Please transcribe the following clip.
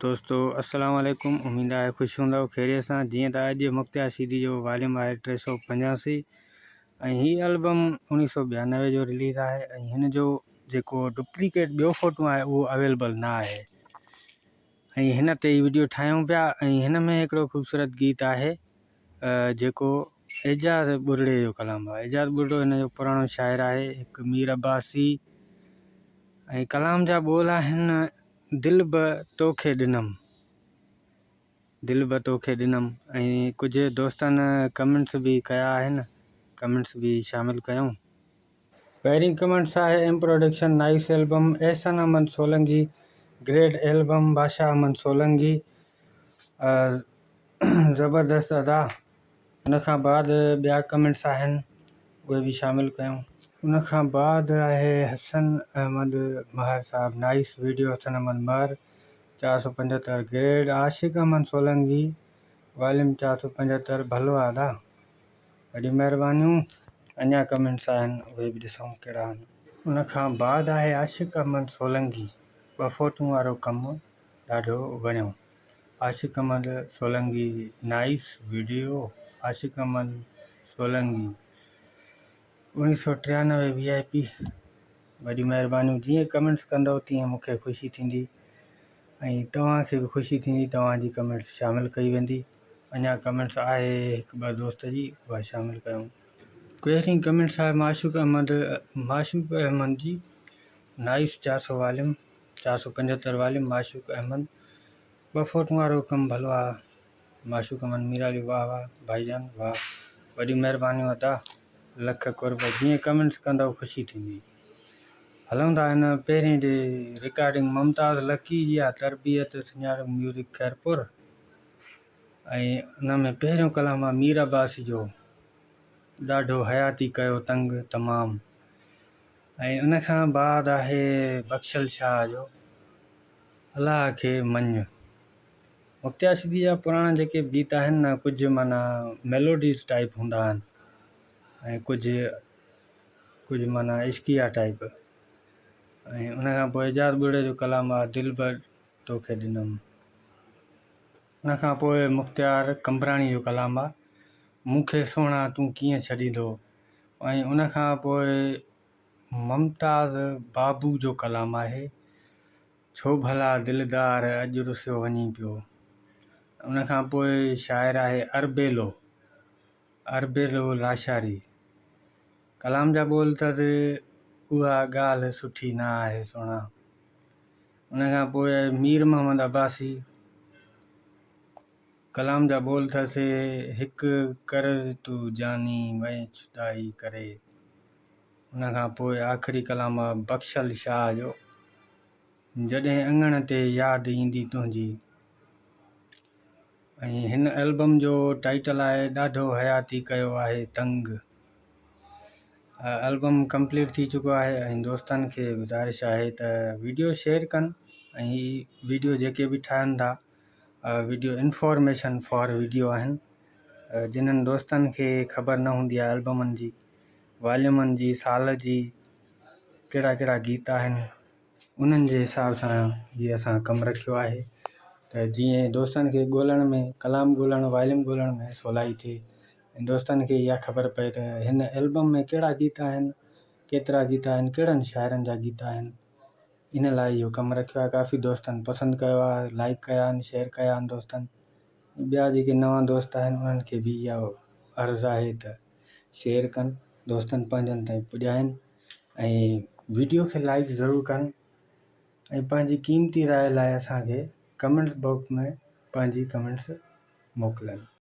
दोस्तों अस्सलाम वालेकुम। उम्मीद है खुश हूंदो खैरियत सां। जीअं त अॼु मुख्तियार सीधी जो वॉल्यूम आहे 385 ऐं हीअ एल्बम 1992 जो रिलीज़ आहे ऐं हिन जो जेको डुप्लीकेट ॿियो फ़ोटो आहे उहो अवेलेबल न आहे ऐं हिन ते ई वीडियो ठाहियूं पिया। ऐं हिन में हिकिड़ो ख़ूबसूरत गीत आहे जेको एजाज़ बुरड़े जो कलाम आहे। एजाज़ बुरड़ो हिन जो पुराणो शाइर आहे, हिकु मीर अब्बासी। ऐं कलाम जा ॿोल आहिनि दिल ब तोखे ॾिनमि, दिल ब तोखे ॾिनमि। ऐं कुझु दोस्तनि कमेंट्स बि कया आहिनि, कमेंट्स बि शामिलु कयूं। पहिरीं कमेंट्स आहे M production nice album, Ehsan Ahmed Solanki great album, Badshah Ahmed Solanki ज़बरदस्त अदा। उन खां बाद ॿिया कमेंट्स आहिनि उहे बि शामिलु कयूं। उन खां बाद आहे हसन अहमद महर साहब, नाइस वीडियो हसन अहमद महर 475 ग्रेड। आशिक अहमद सोलंकी वॉल्यूम 475 भलो आदा, वॾी महिरबानियूं। अञा कमेंट्स आहिनि उहे बि ॾिसूं कहिड़ा आहिनि। उन खां बाद आहे आशिक अहमद सोलंकी, 2 फ़ोटूं वारो कमु ॾाढो वणियो। आशिक अहमद सोलंकी नाइस वीडियो, आशिक अहमद सोलंकी 1993 VIP, वॾी महिरबानियूं। जीअं कमेंट्स कंदव तीअं मूंखे ख़ुशी थींदी ऐं तव्हांखे बि ख़ुशी थींदी, तव्हांजी कमेंट्स शामिलु कई वेंदी। अञा कमेंट्स आहे हिकु ॿ दोस्त जी, उहा शामिलु कयूं। पहिरीं कमेंट्स आहे माशूक़ अहमद जी, nice 400 volume 475 volume Mashooq Ahmad, 2 फ़ोटूं वारो कमु भलो आहे। माशूक़ अहमद मीराली वाह वाह भाईजान वाह, वॾी महिरबानियूं अदा, लख कुर्ब। जीअं कमेंट्स कंदव ख़ुशी थींदी। हलूं था हिन पहिरीं जे रिकॉर्डिंग मुमताज़ लकी जी आहे, तरबियत सुञाणप म्यूज़िक खैरपुर। ऐं उन में पहिरियों कलाम आहे मीर अब्बासी जो, ॾाढो हयाती कयो तंग तमामु। ऐं उन खां बाद आहे बख्शल शाह जो अलाह खे मञ। मुख्तियार सीधी जा पुराणा जेके गीत आहिनि न, कुझु माना मेलोडीज़ टाइप हूंदा आहिनि ऐं कुझु माना इश्किया टाइप। ऐं उन खां पोइ एजाज़ बुरड़े जो कलाम आहे दिल ब तोखे ॾिनमि। उन खां पोइ मुख्तियार कंबराणी जो कलाम आहे मूंखे सोना तूं कीअं छॾींदो। ऐं उन खां पोइ मुमताज़ बाबू जो कलाम आहे छो भला दिलदार अॼु रुसियो वञी पियो। उन खां पोइ शाइर आहे अरबेलो लाशारी, कलाम जा ॿोल अथसि उहा ॻाल्हि सुठी न आहे सोना। उन खां पोइ मीर मोहम्मद अब्बासी, कलाम जा ॿोल अथसि हिकु कर तूं जानी वए जुदाई करे। उन खां पोइ आख़िरी कलाम आहे बख्शल शाह जो, जॾहिं अङण ते यादि ईंदी तुंहिंजी। ऐं हिन एल्बम जो टाइटल आहे ॾाढो हयाती कयो आहे तंग। एल्बम कंप्लीट थी चुको आहे ऐं दोस्तनि खे गुज़ारिश आहे त वीडियो शेयर कनि ऐं वीडियो जेके बि ठाहिनि था वीडियो इंफॉर्मेशन फॉर वीडियो आहिनि। जिन्हनि दोस्तनि खे ख़बर न हूंदी आहे एल्बमनि जी, वॉल्यूमनि जी, साल जी, कहिड़ा कहिड़ा गीत आहिनि, उन्हनि जे हिसाब सां इहे असां कमु रखियो आहे त जीअं दोस्तनि खे ॻोल्हण में, कलाम ॻोल्हण, वॉल्यूम ॻोल्हण में सवलाई थिए ऐं दोस्तनि खे इहा ख़बर पए त हिन एल्बम में कहिड़ा गीत आहिनि, केतिरा गीत आहिनि, कहिड़नि शाइरनि जा गीत आहिनि। इन लाइ इहो कमु रखियो आहे। काफ़ी दोस्तनि पसंदि कयो आहे, लाइक कया आहिनि, शेयर कया आहिनि दोस्तनि। ॿिया जेके नवां दोस्त आहिनि उन्हनि खे बि इहा अर्ज़ु आहे त शेयर कनि, दोस्तनि पंहिंजनि ताईं पुॼाइनि ऐं वीडियो खे लाइक ज़रूरु कनि ऐं पंहिंजी क़ीमती राय लाइ असांखे कमेंट्स बॉक्स में पंहिंजी कमेंट्स मोकिलनि।